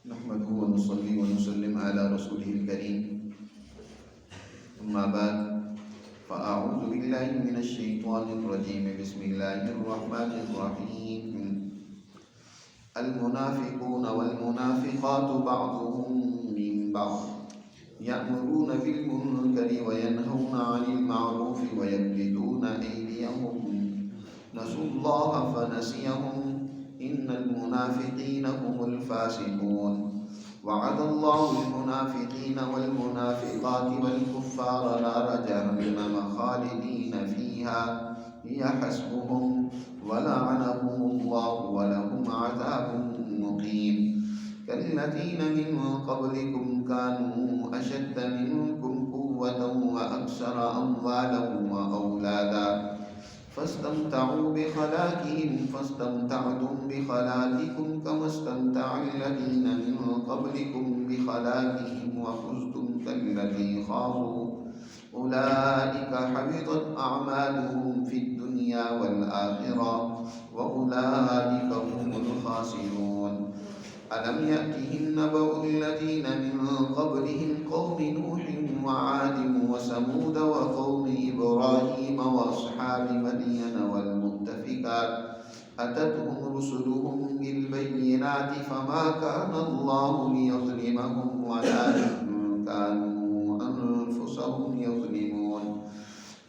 نحمده ونصلي ونسلم على رسوله الكريم، أما بعد فأعوذ بالله من الشيطان الرجيم. بسم الله الرحمن الرحيم. المنافقون والمنافقات بعضهم من بعض يأمرون بالمنكر وينهون عن المعروف ويقبضون أيديهم نسوا الله فنسيهم إن المنافقين هم الفاسقون. وعد الله المنافقين والمنافقات والكفار نار جهنم خالدين فيها هي حسبهم ولعنهم الله ولهم عذاب مقيم. كالذين من قبلكم كانوا أشد منكم قوة وأكثر أموالا وأولادا فاستمتعوا بخلاقهم فاستمتعتم بخلاقكم كما استمتع الذين من قبلكم بخلاقهم وفزتم كالذي خاضوا أولئك حبطت أعمالهم في الدنيا والآخرة وأولئك هم الخاسرون. ألم يأتهم نبأ الذين من قبلهم قوم نوح وعاد وثمود وقوم إبراهيم وأصحاب مدين والمؤتفكات أتتهم رسلهم بالبينات فما كان الله ليظلمهم ولكن كانوا أنفسهم يظلمون.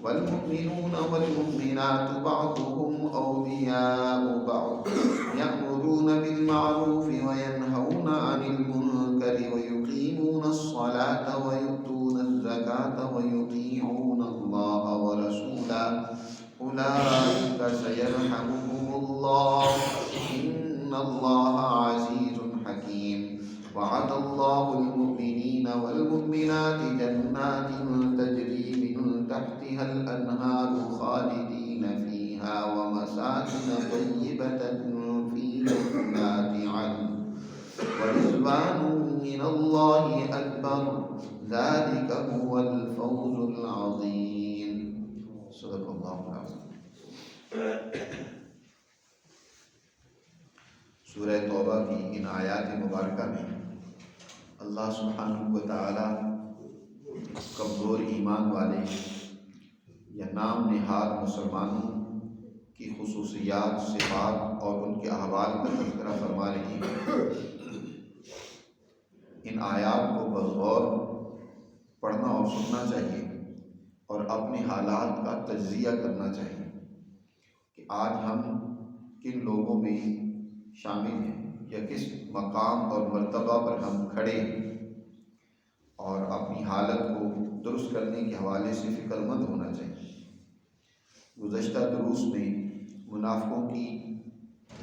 والمؤمنون والمؤمنات بعضهم أولياء بعض يأمرون بالمعروف وينهون عن المنكر ويقيمون الصلاة ويؤتون الزكاة ويطيعون الله ورسوله أولئك سيرحمهم الله إن الله عزيز حكيم. وعد الله المؤمنين والمؤمنات جنات تجري من تحتها الأنهار خالدين فيها ومساكن طيبة في جنات عدن ورضوان من الله أكبر ذلك هو الفوز العظيم. صدق اللہ العظیم. سورہ توبہ کی ان آیات مبارکہ میں اللہ سبحانہ و تعالی کمزور ایمان والے یا نام نہاد مسلمانوں کی خصوصیات، صفات اور ان کے احوال کا تذکرہ فرما رہی ہے. ان آیات کو بغور پڑھنا اور سننا چاہیے اور اپنے حالات کا تجزیہ کرنا چاہیے کہ آج ہم کن لوگوں میں شامل ہیں یا کس مقام اور مرتبہ پر ہم کھڑے ہیں، اور اپنی حالت کو درست کرنے کے حوالے سے فکر مند ہونا چاہیے. گزشتہ دروس میں منافقوں کی،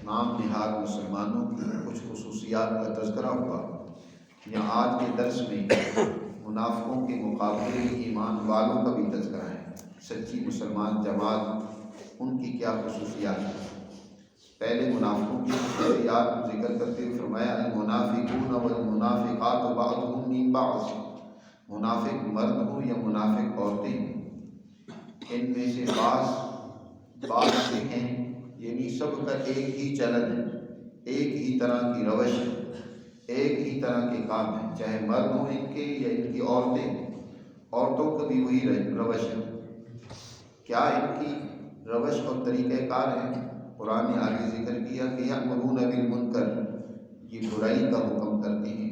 نام نہاد مسلمانوں کی کچھ خصوصیات کا تذکرہ ہوا. یا آج کے درس میں منافقوں کے مقابلے ایمان والوں کا بھی تذکرہ ہے. سچی مسلمان جماعت، ان کی کیا خصوصیات ہیں. پہلے منافقوں کی خصوصیات ذکر کرتے ہوئے فرمایا المنافقون والمنافقات بعضهم من بعض. منافق مرد ہوں یا منافق عورتیں ہوں، ان میں سے بعض سے ہیں، یعنی سب کا ایک ہی چلن ہے، ایک ہی طرح کی روش ہے، ایک ہی طرح کے کام ہیں، چاہے مرد ہوں ان کے یا ان کی عورتوں کا بھی وہی روش ہے. کیا ان کی روش اور طریقہ کار ہے؟ قرآن نے آگے ذکر کیا کہ یأمرون بالمنکر، یہ برائی کا حکم کرتے ہیں،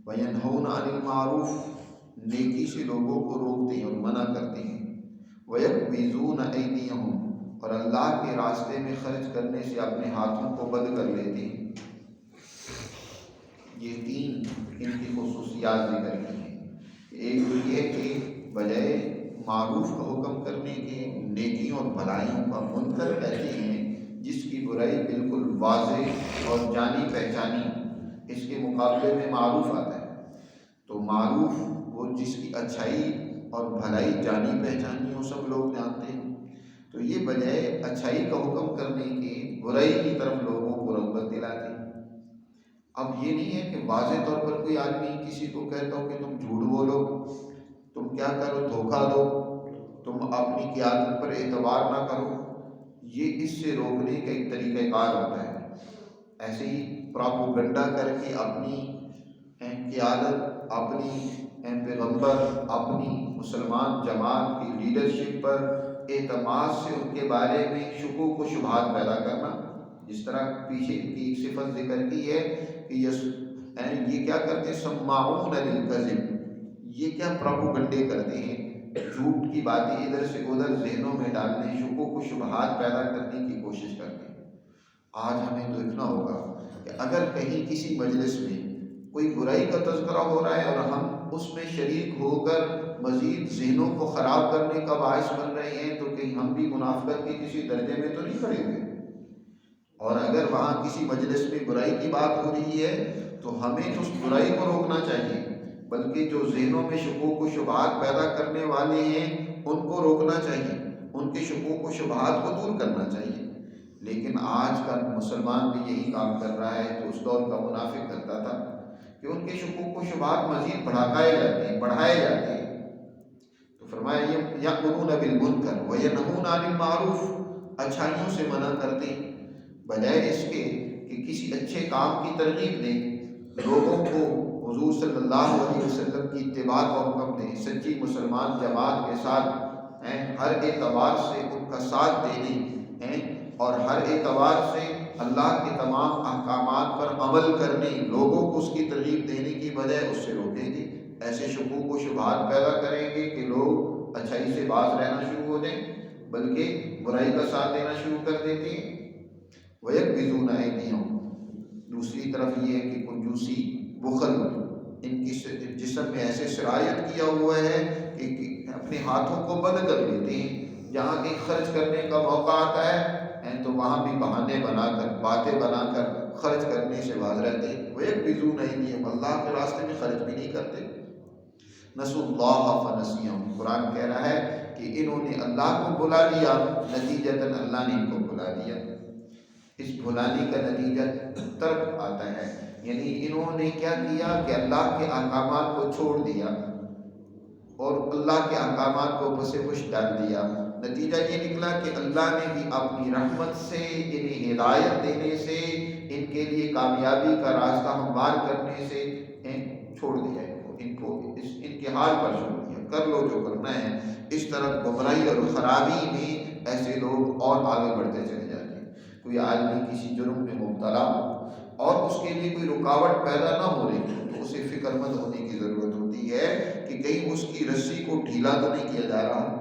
وینہون عن المعروف، نیکی سے لوگوں کو روکتے ہیں اور منع کرتے ہیں، ویقبضون ایدیہم، اور اللہ کے راستے میں خرچ کرنے سے اپنے ہاتھوں کو بند کر لیتے ہیں. یہ تین ان کی خصوصیات ذکر کی ہیں. ایک تو یہ کہ بجائے معروف کا حکم کرنے کے نیکیوں اور بھلائیوں کا منکر کہتے ہیں، جس کی برائی بالکل واضح اور جانی پہچانی، اس کے مقابلے میں معروف آتا ہے. تو معروف وہ جس کی اچھائی اور بھلائی جانی پہچانی ہو، سب لوگ جانتے ہیں. تو یہ بجائے اچھائی کا حکم کرنے کے برائی کی طرف لوگوں کو رغبت دلاتے ہیں. اب یہ نہیں ہے کہ واضح طور پر کوئی آدمی کسی کو کہتا ہو کہ تم جھوٹ بولو، تم کیا کرو، دھوکہ دو، تم اپنی قیادت پر اعتبار نہ کرو. یہ اس سے روکنے کا ایک طریقہ کار ہوتا ہے. ایسے ہی پراپوگنڈا کر کے اپنی قیادت اپنی پیغمبر اپنی مسلمان جماعت کی لیڈرشپ پر اعتماد سے ان کے بارے میں شکوک و شبہات پیدا کرنا، جس طرح پیچھے کی ایک صفت ذکر کی ہے کہ یہ کیا کرتے ہیں، سماعون للکذب، یہ کیا پروپیگنڈے کرتے ہیں، جھوٹ کی باتیں ادھر سے ادھر ذہنوں میں ڈالنے، شکوک و شبہات پیدا کرنے کی کوشش کرتے ہیں۔ آج ہمیں دیکھنا ہوگا کہ اگر کہیں کسی مجلس میں کوئی برائی کا تذکرہ ہو رہا ہے اور ہم اس میں شریک ہو کر مزید ذہنوں کو خراب کرنے کا باعث بن رہے ہیں، تو کہیں ہم بھی منافقت کے کسی درجے میں تو نہیں کھڑے ہوئے؟ اور اگر وہاں کسی مجلس میں برائی کی بات ہو رہی ہے تو ہمیں تو اس برائی کو روکنا چاہیے، بلکہ جو ذہنوں میں شکوک و شبہات پیدا کرنے والے ہیں ان کو روکنا چاہیے، ان کے شکوک و شبہات کو دور کرنا چاہیے۔ لیکن آج کا مسلمان بھی یہی کام کر رہا ہے جو اس دور کا منافق کرتا تھا، کہ ان کے شکوک و شبہات مزید بڑھائے جاتے ہیں۔ تو فرمایا یأمرون بالمنکر وینہون عن المعروف، اچھائیوں سے منع کرتے ہیں بجائے اس کے کہ کسی اچھے کام کی ترغیب دیں، لوگوں کو حضور صلی اللہ علیہ وسلم کی اتباع کا حکم دیں، سچی مسلمان جماعت کے ساتھ ہر اعتبار سے ان کا ساتھ دینے اور ہر اعتبار سے اللہ کے تمام احکامات پر عمل کرنے، لوگوں کو اس کی ترغیب دینے کی بجائے اس سے روکیں گے، ایسے شکوک و شبہات پیدا کریں گے کہ لوگ اچھائی سے باز رہنا شروع ہو جائیں بلکہ برائی کا ساتھ دینا شروع کر دیتے ہیں۔ وَيَكْبِزُونَ أَيْدِيَهُمْ، دوسری طرف یہ ہے کہ کنجوسی، بخل ان کی جسم میں ایسے سرایت کیا ہوا ہے کہ اپنے ہاتھوں کو بند کر لیتے ہیں، جہاں کہیں خرچ کرنے کا موقع آتا ہے تو وہاں بھی بہانے بنا کر، باتیں بنا کر خرچ کرنے سے باز رہتے ہیں۔ وَيَكْبِزُونَ أَيْدِيَهُمْ، اللہ کے راستے میں خرچ بھی نہیں کرتے۔ نسوا اللہ فنسیہم، قرآن کہہ رہا ہے کہ انہوں نے اللہ کو بھلا لیا، نتیجتاً اللہ نے ان کو بھلا دیا۔ اس بھلانے کا نتیجہ ترک آتا ہے، یعنی انہوں نے کیا کیا کہ اللہ کے احکامات کو چھوڑ دیا اور اللہ کے احکامات کو پس پش ڈال دیا۔ نتیجہ یہ نکلا کہ اللہ نے بھی اپنی رحمت سے، انہیں ہدایت دینے سے، ان کے لیے کامیابی کا راستہ ہموار کرنے سے چھوڑ دیا، ان کو ان کے حال پر چھوڑ دیا، کر لو جو کرنا ہے۔ اس طرح گمراہی اور خرابی میں ایسے لوگ اور آگے بڑھتے چلے جاتے ہیں۔ کوئی آدمی کسی جرم میں مبتلا ہو اور اس کے لیے کوئی رکاوٹ پیدا نہ ہو رہی تو اسے فکر مند ہونے کی ضرورت ہوتی ہے کہ کہیں اس کی رسی کو ڈھیلا تو نہیں کیا جا رہا۔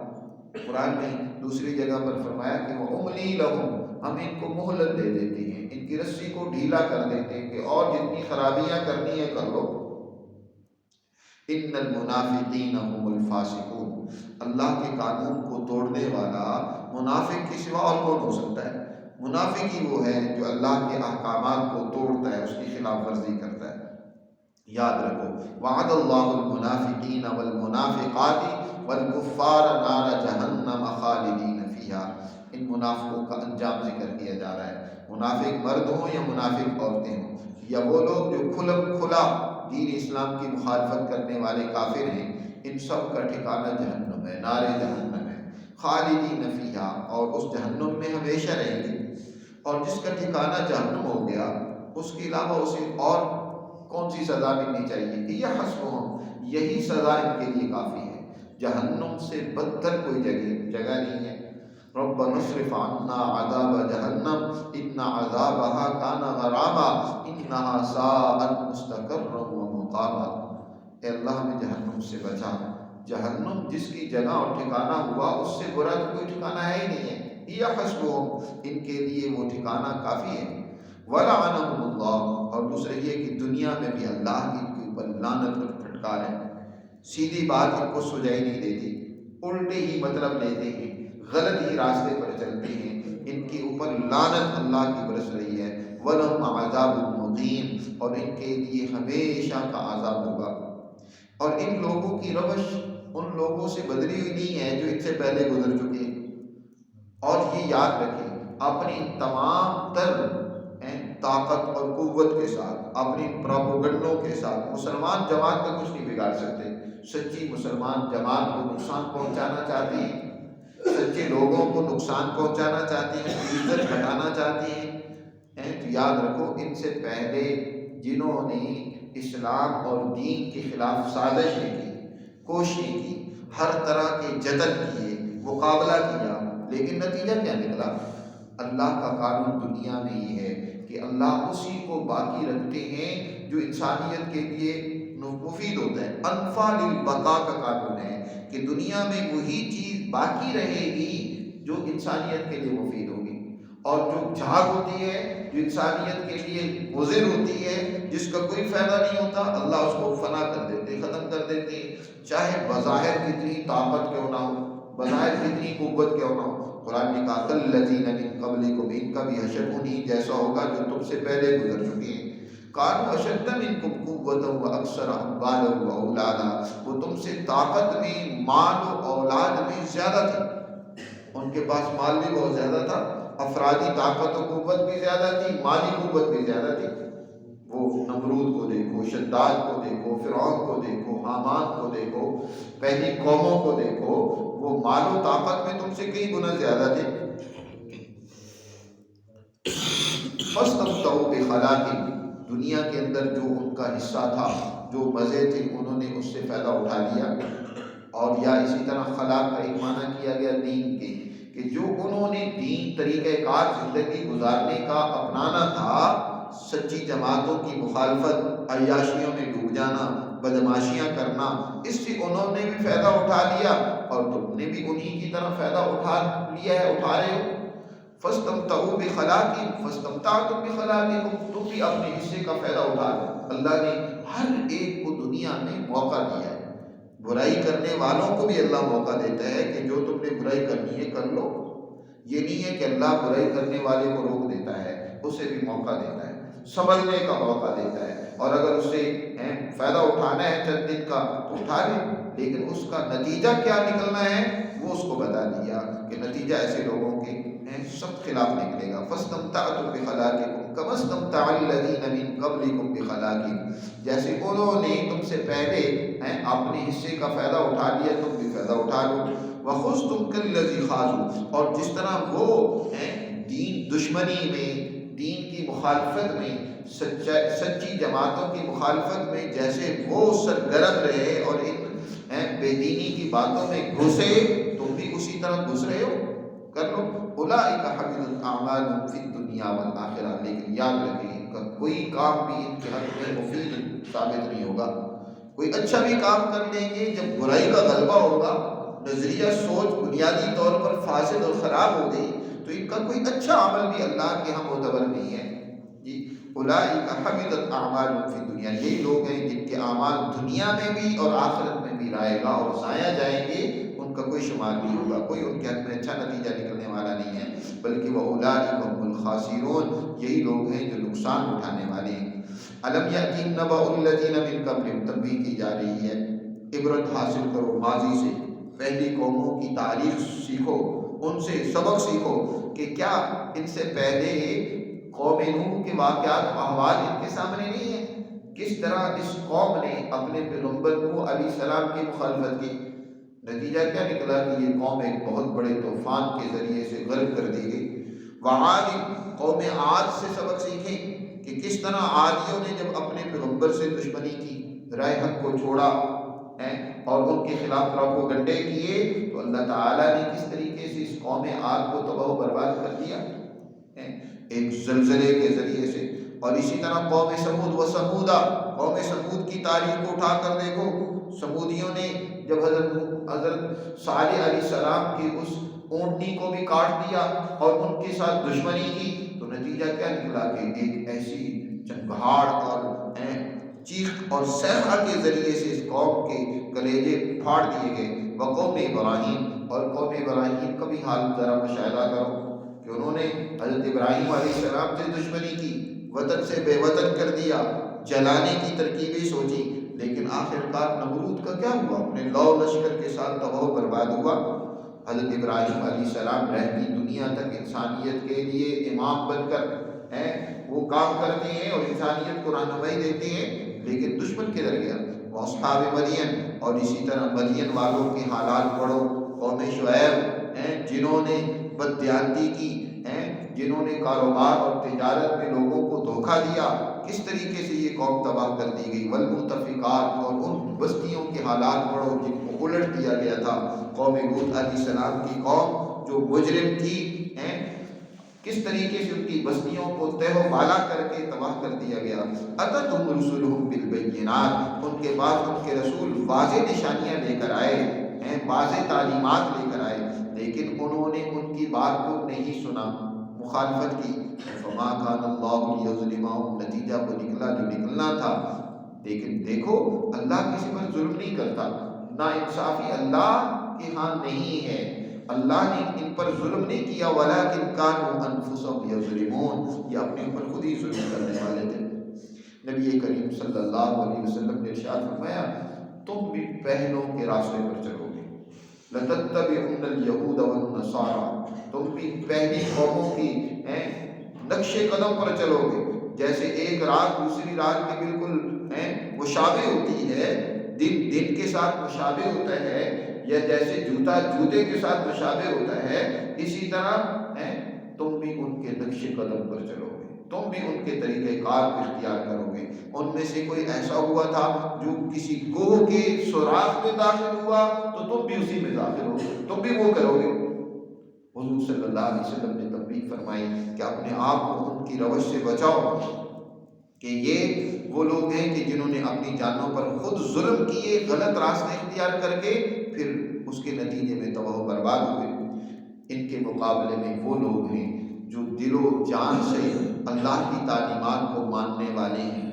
قرآن نے دوسری جگہ پر فرمایا کہ وَأُمْلِي لَهُمْ، ہم ان کو مہلت دے دیتے ہیں، ان کی رسی کو ڈھیلا کر دیتے ہیں کہ اور جتنی خرابیاں کرنی ہے کر لو۔ إِنَّ الْمُنَافِقِينَ هُمُ الْفَاسِقُونَ، اللہ کے قانون کو توڑنے والا منافق کے سوا اور کون ہو سکتا ہے؟ منافق ہی وہ ہے جو اللہ کے احکامات کو توڑتا ہے، اس کی خلاف ورزی کرتا ہے۔ یاد رکھو وعد اللہ المنافقین والمنافقات والکفار نار جہنم خالدین فیہا، ان منافقوں کا انجام ذکر کیا جا رہا ہے، منافق مرد ہوں یا منافق عورتیں ہوں، یا وہ لوگ جو کھلم کھلا دین اسلام کی مخالفت کرنے والے کافر ہیں، ان سب کا ٹھکانہ جہنم ہے، نار جہنم ہے، خالدین فیہا، اور اس جہنم میں ہمیشہ رہیں گے۔ اور جس کا ٹھکانہ جہنم ہو گیا اس کے علاوہ اسے اور کون سی سزا ملنی چاہیے؟ یہ حسبهم، یہی سزا ان کے لیے کافی ہے، جہنم سے بدتر کوئی جگہ نہیں ہے۔ ربنا اصرف عنا عذاب جہنم ان عذابها کان غراما انها ساءت مستقرا ومقاما، اے اللہ ہمیں جہنم سے بچا، جہنم جس کی جگہ اور ٹھکانہ ہوا اس سے برا تو کوئی ٹھکانہ ہے ہی نہیں ہے۔ یہ حسبهم، ان کے لیے وہ ٹھکانہ کافی ہے۔ وَلَعَنَهُمُ اللَّهُ، اور دوسرے یہ کہ دنیا میں بھی اللہ ان کے اوپر لعنت اور پھٹکار ہے، سیدھی بات ان کو سجائی نہیں دیتی، الٹے ہی مطلب لیتے ہیں، غلط ہی راستے پر چلتے ہیں، ان کے اوپر لعنت اللہ کی برس رہی ہے۔ وَلَهُمْ عَذَابٌ مُقِيمٌ، اور ان کے لیے ہمیشہ کا عذاب ہوگا۔ اور ان لوگوں کی روش ان لوگوں سے بدلی ہوئی نہیں ہے جو ان سے پہلے گزر چکے۔ اور یہ یاد رکھیں اپنی تمام تر طاقت اور قوت کے ساتھ، اپنی پروپیگنڈوں کے ساتھ مسلمان جماعت کا کچھ نہیں بگاڑ سکتے۔ سچی مسلمان جماعت کو نقصان پہنچانا چاہتی ہے، سچے لوگوں کو نقصان پہنچانا چاہتی ہیں، عزت گھٹانا چاہتی ہیں، تو یاد رکھو ان سے پہلے جنہوں نے اسلام اور دین کے خلاف سازشیں کی، کوششیں کی، ہر طرح کے جتن کیے، مقابلہ کیا، لیکن نتیجہ کیا نکلا؟ اللہ کا قانون دنیا میں یہ ہے کہ اللہ اسی کو باقی رکھتے ہیں جو انسانیت کے لیے مفید ہوتا ہے۔ انفع للبقاء کا قانون ہے کہ دنیا میں وہی چیز باقی رہے گی جو انسانیت کے لیے مفید ہوگی، اور جو جھاگ ہوتی ہے، جو انسانیت کے لیے مضر ہوتی ہے، جس کا کوئی فائدہ نہیں ہوتا، اللہ اس کو فنا کر دیتے، ختم کر دیتے، چاہے بظاہر کتنی طاقت کیوں نہ ہو، بظاہر کتنی قوت کیوں نہ ہو۔ قرآن نے کہا کالذین من قبلکم، ان کا بھی حشر انہی جیسا ہوگا جو تم سے پہلے گزر چکے ہیں۔ کانوا اشد منکم قوۃ واکثر اموالا واولادا، وہ تم سے طاقت میں، مال و اولاد میں زیادہ تھے، ان کے پاس مال بھی بہت زیادہ تھا، افرادی طاقت و قوت بھی زیادہ تھی، مالی قوت بھی زیادہ تھی۔ وہ نمرود کو دیکھو، شداد کو دیکھو، فرعون کو دیکھو، حامان کو دیکھو، پہلی قوموں کو دیکھو، وہ مال و طاقت میں تم سے کئی گنا زیادہ تھے۔ فاستمتعوا بخلاقہم، دنیا کے اندر جو ان کا حصہ تھا، جو مزے تھے، انہوں نے اس سے فائدہ اٹھا لیا۔ اور یا اسی طرح خلاق کا ایک معنی کیا گیا دین کے، کہ جو انہوں نے دین طریقہ کار زندگی گزارنے کا اپنانا تھا، سچی جماعتوں کی مخالفت، عیاشیوں میں ڈوب جانا، بدماشیاں کرنا، اس سے انہوں نے بھی فائدہ اٹھا لیا اور تم نے بھی انہی کی طرح فائدہ اٹھا لیا ہے، اٹھا رہے ہو۔ فاستمتعوا بخلاقہم فاستمتعتم بخلاقکم، تم بھی اپنے حصے کا فائدہ اٹھا لو۔ اللہ نے ہر ایک کو دنیا میں موقع دیا ہے، برائی کرنے والوں کو بھی اللہ موقع دیتا ہے کہ جو تم نے برائی کرنی ہے کر لو۔ یہ نہیں ہے کہ اللہ برائی کرنے والے کو روک دیتا ہے، اسے بھی موقع دیتا ہے، سنبھلنے کا موقع دیتا ہے، اور اگر اسے فائدہ اٹھانا ہے چند دن کا تو اٹھا لے، لیکن اس کا نتیجہ کیا نکلنا ہے وہ اس کو بتا دیا کہ نتیجہ ایسے لوگوں کے سخت خلاف نکلے گا۔ فاستمتعتم بخلاقکم کما استمتع الذین من قبلکم بخلاقہم، جیسے انہوں نے تم سے پہلے اپنے حصے کا فائدہ اٹھا لیا، تم بھی فائدہ اٹھا لو۔ وخذتم کالذی خاضوا، اور جس طرح وہ دین دشمنی میں، دین کی مخالفت میں، سچی جماعتوں کی مخالفت میں جیسے وہ سرگرم رہے اور ان بے دینی کی باتوں میں گھسے، تم بھی اسی طرح گھس رہے ہو، کر لو۔ اولئک حبطت اعمالهم فی الدنیا والآخرہ، لیکن یاد رکھیں ان کا کوئی کام بھی ان کے حق میں مفید ثابت نہیں ہوگا۔ کوئی اچھا بھی کام کر لیں گے، جب برائی کا غلبہ ہوگا، نظریہ سوچ بنیادی طور پر فاسد اور خراب ہو گئی، تو ان کا کوئی اچھا عمل بھی اللہ کے ہاں معتبر نہیں ہے۔ جی اولئک حبطت اعمالهم فی الدنیا، یہی لوگ ہیں جن کے اعمال دنیا میں بھی اور آخرت میں بھی رائے گا اور ضائع جائیں گے، ان کا کوئی شمار نہیں ہوگا، کوئی ان کے حق میں اچھا نتیجہ نکلنے والا نہیں ہے، بلکہ وَأُولَٰئِکَ هُمُ الْخَاسِرُونَ، یہی لوگ ہیں جو نقصان اٹھانے والے ہیں۔ أَلَمْ يَأْتِهِمْ نَبَأُ الَّذِينَ مِن قَبْلِهِمْ، تنبیہ کی جا رہی ہے، عبرت حاصل کرو ماضی سے، پہلی قوموں کی تاریخ سیکھو، ان سے سبق سیکھو کہ کیا ان سے پہلے قوم نوح کے واقعات و احوال ان کے سامنے نہیں ہیں، کس طرح اس قوم نے اپنے پیغمبر نوح علیہ السلام کی مخالفت کی، نتیجہ کیا نکلا کہ یہ قوم ایک بہت بڑے طوفان کے ذریعے سے غرق کر دی گئی۔ وعاد، قوم عاد سے سبق سیکھیں کہ کس طرح عادیوں نے جب اپنے پیغمبر سے دشمنی کی، رائے حق کو چھوڑا اور ان کے خلاف پروپیگنڈے کیے، تو اللہ تعالیٰ نے کس طریقے سے اس قوم عاد کو تباہ و برباد کر دیا ایک زلزلے کے ذریعے سے۔ اور اسی طرح قوم سمود و سمودا، قوم سمود کی تاریخ کو اٹھا کر دیکھو، سمودیوں نے جب حضرت صالح علیہ السلام کی اس اونٹنی کو بھی کاٹ دیا اور ان کے ساتھ دشمنی کی، تو نتیجہ کیا نکلا کہ ایک ایسی چنگھاڑ اور چیخ اور صیحہ کے ذریعے سے اس قوم کے کلیجے پھاڑ دیے گئے۔ وقوم ابراہیم، اور قوم ابراہیم کا بھی حال ذرا مشاہدہ کرو کہ انہوں نے حضرت ابراہیم علیہ السلام سے دشمنی کی، وطن سے بے وطن کر دیا، جلانے کی ترکیبیں سوچی، لیکن آخرکار نمرود کا کیا ہوا؟ اپنے لو لشکر کے ساتھ تباہ و برباد ہوا۔ حضرت ابراہیم علیہ السلام رہتی دنیا تک انسانیت کے لیے امام بن کر وہ کام کرتے ہیں اور انسانیت کو رہنمائی دیتے ہیں، لیکن دشمن کدھر گیا؟ وہ اصحاب مدین، اور اسی طرح مدین والوں کے حالات پڑھو، قوم شعیب جنہوں نے بددیانتی کی، جنہوں نے کاروبار اور تجارت میں لوگوں کو دھوکہ دیا، کس طریقے سے یہ قوم تباہ کر دی گئی، والمؤتفقات، اور ان بستیوں کے حالات پڑھو جن کو الٹ دیا گیا تھا، قوم ہود علیہ السلام کی قوم جو مجرم تھی، کس طریقے سے ان کی بستیوں کو تہ و بالا کر کے تباہ کر دیا گیا۔ اتتہم رسلہم بالبینات، ان کے بعد ان کے رسول واضح نشانیاں لے کر آئے، واضح تعلیمات لے کر آئے، لیکن انہوں نے ان کی بات کو نہیں سنا، مخالفت کی۔ فما کان اللہ لیظلمہم، نتیجہ وہ نکلا جو نکلنا تھا۔ لیکن دیکھو اللہ کسی پر ظلم نہیں کرتا، نا انصافی اللہ کے ہاں نہیں ہے، اللہ نے ان پر ظلم نہیں کیا، ولیکن کانوا انفسہم یظلمون، یہ اپنے اوپر خود ہی ظلم کرنے والے تھے۔ نبی کریم صلی اللہ علیہ وسلم نے ارشاد فرمایا تم بھی پہلوں کے راستے پر چلو گے، لتتبعن الیہود والنصارى، تم بھی پہلی قوموں کی نقش قدم پر چلو گے۔ جیسے ایک رات دوسری رات کے بالکل مشابہ ہوتی ہے، دن کے ساتھ مشابہ ہوتا ہے، یا جیسے جوتا جوتے کے ساتھ مشابہ ہوتا ہے، اسی طرح تم بھی ان کے نقش قدم پر چلو گے، تم بھی ان کے طریقہ کار اختیار کرو گے۔ ان میں سے کوئی ایسا ہوا تھا جو کسی گوہ کے سوراخ میں داخل ہوا تو تم بھی اسی میں داخل ہو، تم بھی وہ کرو گے۔ حضور صلی اللہ علیہ وسلم نے تنبیہ فرمائی کہ اپنے آپ کو ان کی روش سے بچاؤ، کہ یہ وہ لوگ ہیں کہ جنہوں نے اپنی جانوں پر خود ظلم کیے، غلط راستے اختیار کر کے، پھر اس کے نتیجے میں تباہ و برباد ہوئے۔ ان کے مقابلے میں وہ لوگ ہیں جو دل و جان سے اللہ کی تعلیمات کو ماننے والے ہیں،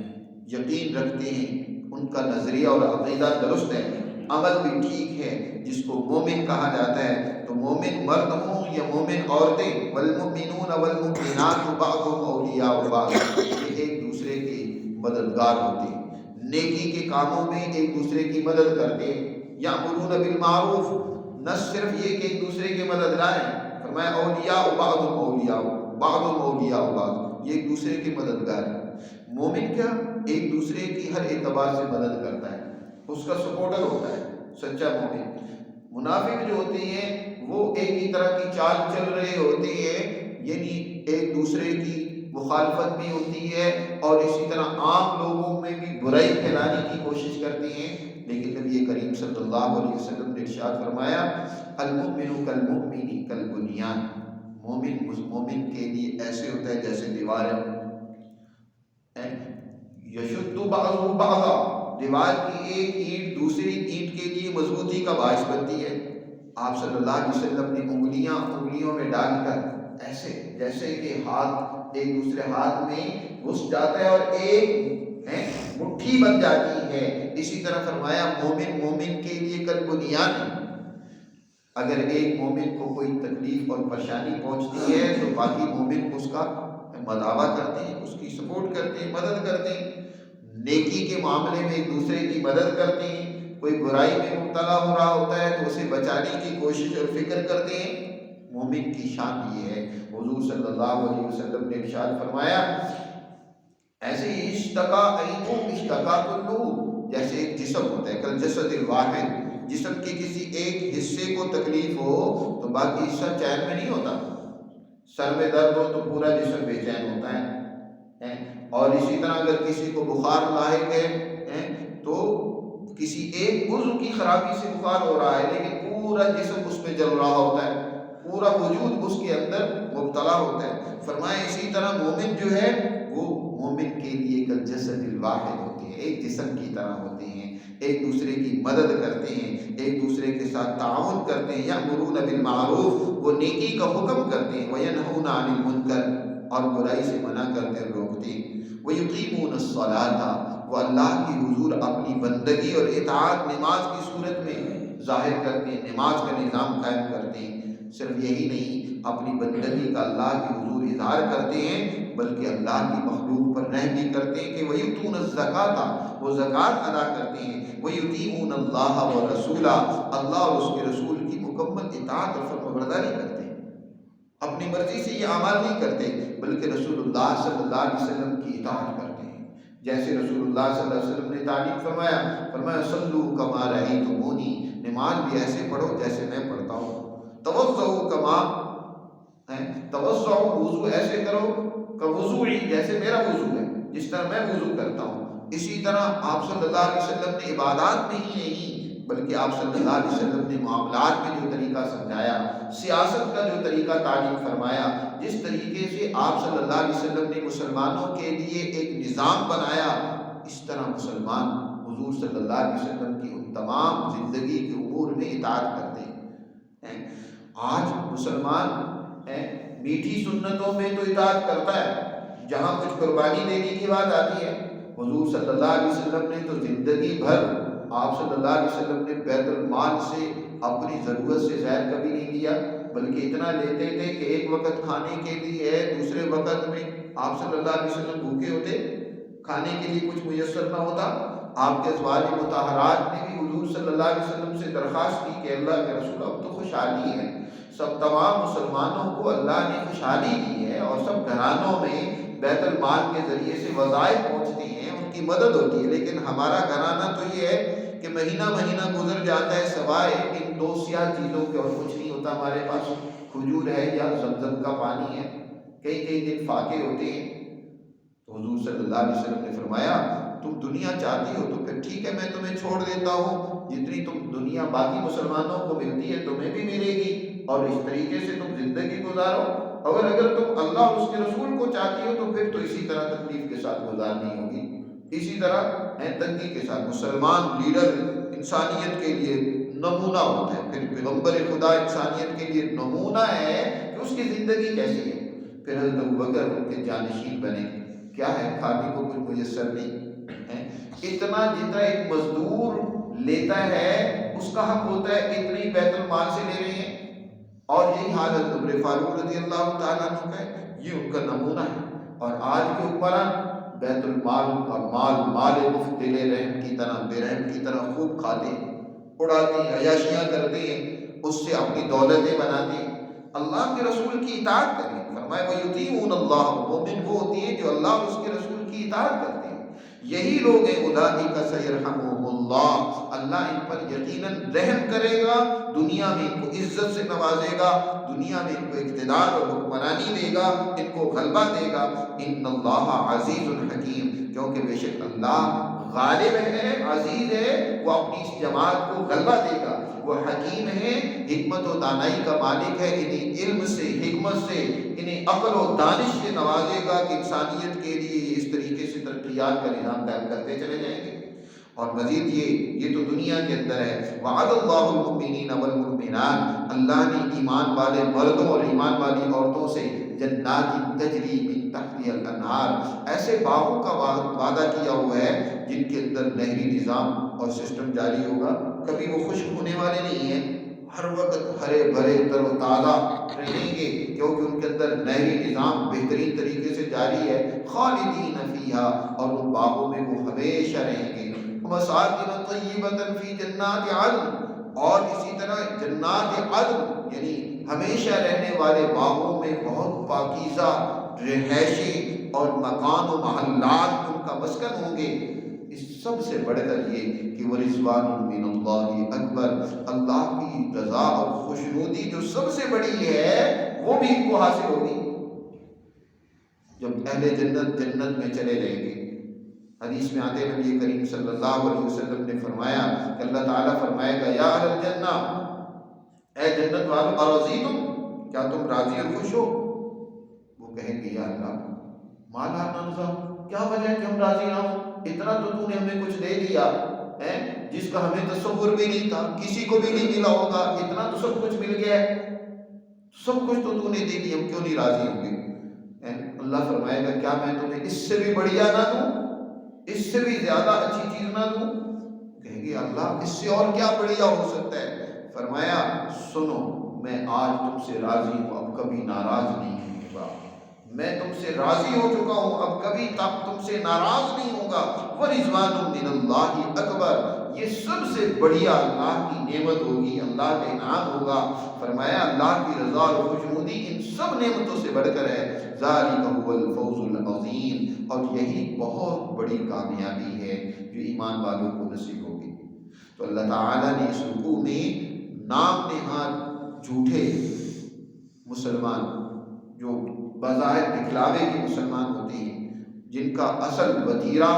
یقین رکھتے ہیں، ان کا نظریہ اور عقیدہ درست ہے، عمل بھی ٹھیک ہے، جس کو مومن کہا جاتا ہے۔ تو مومن مرد ہوں یا مومن عورتیں، والمؤمنون والمؤمنات بعضهم اولیاء بعض، یہ ایک دوسرے کے مددگار ہوتے ہیں، نیکی کے کاموں میں ایک دوسرے کی مدد کرتے ہیں۔ یامرون بالمعروف، نہ صرف یہ کہ ایک دوسرے کے مددگار ہیں، فرمایا اولیاء بعضهم اولیاء بعضهم اولیاء بعض، یہ ایک دوسرے کے مددگار ہیں۔ مومن کیا ایک دوسرے کی ہر اعتبار سے مدد کرتا ہے، اس کا سپورٹر ہوتا ہے سچا مومن۔ منافق جو ہوتے ہیں وہ ایک ہی طرح کی چال چل رہے ہوتے ہیں، یعنی ایک دوسرے کی مخالفت بھی ہوتی ہے اور اسی طرح عام لوگوں میں بھی برائی پھیلانے کی کوشش کرتے ہیں۔ لیکن نبی کریم صلی اللہ علیہ وسلم نے ارشاد فرمایا المؤمن کالمؤمن کالبنیان، مومن کے لیے ایسے ہوتا ہے جیسے دیوار ہے، یشد بعضہ بعضا، دیوار کی ایک اینٹ دوسری اینٹ کے لیے مضبوطی کا باعث بنتی ہے۔ آپ صلی اللہ علیہ وسلم نے انگلیوں میں ڈال کر ایسے جیسے کہ ہاتھ ایک دوسرے ہاتھ میں گھس جاتا ہے اور ایک مٹھی بن جاتی ہے، اسی طرح فرمایا مومن کے لیے کالبنیان ہے۔ اگر ایک مومن کو کوئی تکلیف اور پریشانی پہنچتی ہے تو باقی مومن اس کا مداوا کرتے ہیں، اس کی سپورٹ کرتے ہیں، مدد کرتے ہیں، نیکی کے معاملے میں ایک دوسرے کی مدد کرتے ہیں، کوئی برائی میں مبتلا ہو رہا ہوتا ہے تو اسے بچانے کی کوشش اور فکر کرتے ہیں۔ مومن کی شان یہ ہے۔ حضور صلی اللہ علیہ وسلم نے ارشاد فرمایا ایسے ہی اشتقا کلو، جیسے ایک جسم ہوتا ہے، کل جسد الواحد، جسم کے کسی ایک حصے کو تکلیف ہو تو باقی حصہ چین میں نہیں ہوتا، سر میں درد ہو تو پورا جسم بے چین ہوتا ہے، اور اسی طرح اگر کسی کو بخار لاحق ہے تو کسی ایک عضو کی خرابی سے بخار ہو رہا ہے لیکن پورا جسم اس میں جل رہا ہوتا ہے، پورا وجود اس کے اندر مبتلا ہوتا ہے۔ فرمایا اسی طرح مومن جو ہے وہ مومن کے لیے کل جسد الواحد ہوتے ہیں، ایک جسم کی طرح ہوتے ہیں، ایک دوسرے کی مدد کرتے ہیں، ایک دوسرے کے ساتھ تعاون کرتے ہیں، یأمرون بالمعروف، وہ نیکی کا حکم کرتے ہیں، وینہون عن المنکر، اور برائی سے منع کرتے ہیں، روکتے ہیں، ویقیمون الصلاۃ، وہ اللہ کی حضور اپنی بندگی اور اطاعت نماز کی صورت میں ظاہر کرتے ہیں، نماز کا نظام قائم کرتے ہیں۔ صرف یہی نہیں، اپنی بندگی کا اللہ کی حضور اظہار کرتے ہیں بلکہ اللہ کی مخلوق پر رحم بھی کرتے ہیں کہ وَيُؤْتُونَ الزَّكَاةَ، وہ زکوٰۃ ادا کرتے ہیں، وَيُطِيعُونَ اللَّهَ وَرَسُولَهُ، اللہ اور اس کے رسول کی مکمل اطاعت اور فرمانبرداری کرتے ہیں، اپنی مرضی سے یہ اعمال نہیں کرتے بلکہ رسول اللہ صلی اللہ علیہ وسلم کی اطاعت کرتے ہیں۔ جیسے رسول اللہ صلی اللہ علیہ وسلم نے تعلیم فرمایا صلوا کما رأیتمونی، نماز بھی ایسے پڑھو جیسے میں پڑھتا ہوں، توضؤ، وضو ایسے کرو کہ وضوئی، جیسے میرا وضو ہے، جس طرح میں وضو کرتا ہوں، اسی طرح آپ صلی اللہ علیہ وسلم نے عبادات میں ہی نہیں بلکہ آپ صلی اللہ علیہ وسلم نے معاملات میں جو طریقہ سمجھایا، سیاست کا جو طریقہ تعلیم فرمایا، جس طریقے سے آپ صلی اللہ علیہ وسلم نے مسلمانوں کے لیے ایک نظام بنایا، اس طرح مسلمان حضور صلی اللہ علیہ وسلم کی ان تمام زندگی کے امور میں اطاعت کرتے ہیں۔ آج مسلمان میٹھی سنتوں میں تو اطاعت کرتا ہے، جہاں کچھ قربانی دینے کی بات آتی ہے، حضور صلی اللہ علیہ وسلم نے تو زندگی بھر، آپ صلی اللہ علیہ وسلم نے بیت المال سے اپنی ضرورت سے زائد کبھی نہیں دیا، بلکہ اتنا لیتے تھے کہ ایک وقت کھانے کے لیے دوسرے وقت میں آپ صلی اللہ علیہ وسلم بھوکے ہوتے، کھانے کے لیے کچھ میسر نہ ہوتا۔ آپ کے ازواج مطہرات نے بھی حضور صلی اللہ علیہ وسلم سے درخواست کی کہ اللہ کے رسول اب تو خوشحالی ہے، سب تمام مسلمانوں کو اللہ نے خوشحالی دی ہے اور سب گھرانوں میں بیت المال کے ذریعے سے وظائف پہنچتی ہیں، ان کی مدد ہوتی ہے، لیکن ہمارا گھرانہ تو یہ ہے کہ مہینہ مہینہ گزر جاتا ہے سوائے ان دو سیاہ چیزوں کے اور کچھ نہیں ہوتا ہمارے پاس، کھجور ہے یا زمزم کا پانی ہے، کئی کئی دن فاقے ہوتے ہیں۔ تو حضور صلی اللہ علیہ وسلم نے فرمایا تم دنیا چاہتی ہو تو پھر ٹھیک ہے، میں تمہیں چھوڑ دیتا ہوں، جتنی تم دنیا باقی مسلمانوں کو ملتی ہے تمہیں بھی ملے گی، اور اس طریقے سے تم زندگی گزارو، اگر تم اللہ اور اس کے رسول کو چاہتی ہو تو پھر تو اسی طرح تکلیف کے ساتھ گزارنی ہوگی، اسی طرح تنگی کے ساتھ۔ مسلمان لیڈر انسانیت کے لیے نمونہ ہوتا ہے، پھر پیغمبر خدا انسانیت کے لیے نمونہ ہے کہ اس کی زندگی کیسی ہے۔ پھر حضرت ابوبکر ان کے جانشین بنے، کیا ہے کھانے کو کچھ میسر نہیں ہے، اتنا جتنا ایک مزدور لیتا ہے اس کا حق ہوتا ہے اتنا ہی بیت المال سے لے رہے ہیں، اور یہی حال حضرت عمر فاروق رضی اللہ تعالیٰ عنہ کا ہے، یہ ان کا نمونہ ہے۔ اور آج کے حکمران بیت المال کا مال مفت دے رحم کی طرح بے رحم کی طرح خوب کھاتے ہیں، اڑاتے ہیں، عیاشیاں کرتے ہیں، اس سے اپنی دولتیں بناتے ہیں۔ اللہ کے رسول کی اطاعت کریں، فرمایا وَيُطِيعُونَ اللَّهَ، مومن وہ ہوتی ہے جو اللہ اور اس کے رسول کی اطاعت کرتے ہیں، یہی لوگ ہیں اولئک سیرحمہم اللہ، اللہ ان پر یقیناً رحم کرے گا، دنیا میں ان کو عزت سے نوازے گا، دنیا میں ان کو اقتدار اور حکمرانی دے گا، ان کو غلبہ دے گا۔ ان اللہ عزیز الحکیم، کیونکہ بے شک اللہ غالب ہے، عزیز ہے، وہ اپنی اس جماعت کو غلبہ دے گا، وہ حکیم ہے، حکمت و دانائی کا مالک ہے، انہیں علم سے، حکمت سے، انہیں عقل و دانش سے نوازے گا کہ انسانیت کے لیے اس طریقے سے ترقیات کا نظام قائم کرتے چلے جائیں گے۔ اور مزید یہ تو دنیا کے اندر ہے، وعد اللہ المؤمنین والمؤمنات، اللہ نے ایمان والے مردوں اور ایمان والی عورتوں سے جنات تجری من تحتها الانہار، ایسے باغوں کا وعدہ کیا ہوا ہے جن کے اندر نہری نظام اور سسٹم جاری ہوگا، کبھی وہ خشک ہونے والے نہیں ہیں، ہر وقت ہرے بھرے تر و تازہ رہیں گے، کیونکہ ان کے اندر نہری نظام بہترین طریقے سے جاری ہے۔ خالدین فیہا، اور ان باغوں میں وہ ہمیشہ رہیں گے۔ مساکن طیبۃ فی جنات عدن، اور اسی طرح جنات عدن یعنی ہمیشہ رہنے والے باغوں میں بہت پاکیزہ رہائشیں اور مکان و محلات ان کا مسکن ہوں گے۔ اس سب سے بڑھ کر یہ کہ ورضوان من اللہ اکبر، اللہ کی رضا اور خوشنودی جو سب سے بڑی ہے وہ بھی ان کو حاصل ہوگی جب اہل جنت میں چلے جائیں گے۔ حدیث میں آتے نبی کریم صلی اللہ علیہ وسلم نے فرمایا کہ اللہ تعالیٰ فرمائے گا یا اہل الجنہ، اے جنت والو، ارضیتم، کیا تم راضی اور خوش ہو؟ وہ کہیں گے یا اللہ ما لا نرضى، کیا وجہ ہے کہ ہم راضی نہ ہوں، اتنا تو نے ہمیں کچھ دے دیا ہے جس کا ہمیں تصور بھی نہیں تھا، کسی کو بھی نہیں ملا ہوگا، اتنا تو سب کچھ مل گیا ہے، سب کچھ تو نے دے دی، ہم کیوں نہیں راضی ہوں گے؟ اللہ فرمائے گا کیا میں تمہیں اس سے بھی بڑھیا نہ دوں، اس سے بھی زیادہ اچھی چیز نہ دوں؟ کہیں گے اللہ اس سے اور کیا بڑھیا ہو سکتا ہے؟ فرمایا سنو، میں آج تم سے راضی ہوں، اب کبھی ناراض نہیں ہوں گا، میں تم سے راضی ہو چکا ہوں، اب کبھی تک تم سے ناراض نہیں ہوں گا۔ وَرِضْوَانٌ مِّنَ اللَّهِ اکبر، یہ سب سے بڑھیا اللہ کی نعمت ہوگی، اللہ کا انعام ہوگا۔ فرمایا اللہ کی رضا اور خوشنودی ان سب نعمتوں سے بڑھ کر ہے۔ ذَلِكَ هُوَ الْفَوْزُ الْعَظِيمُ، اور یہی بہت بڑی کامیابی ہے جو ایمان والوں کو نصیب ہوگی۔ تو اللہ تعالیٰ نے اس رکوع میں نام نہاد جھوٹے مسلمان جو بظاہر دکھلاوے کے مسلمان ہوتے ہیں جن کا اصل وتیرہ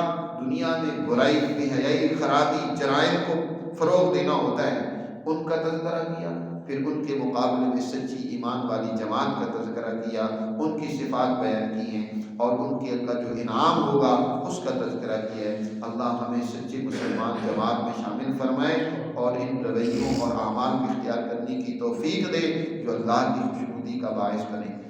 دنیا میں برائی، بے حیائی، خرابی، جرائم کو فروغ دینا ہوتا ہے، ان کا تذکرہ کیا۔ پھر ان کے مقابلے میں سچی ایمان والی جماعت کا تذکرہ کیا، ان کی صفات بیان کی ہیں اور ان کے کا جو انعام ہوگا اس کا تذکرہ کیا ہے۔ اللہ ہمیں سچے مسلمان جماعت میں شامل فرمائے اور ان رویوں اور اعمال کو اختیار کرنے کی توفیق دے جو اللہ کی خوشنودی کا باعث بنے۔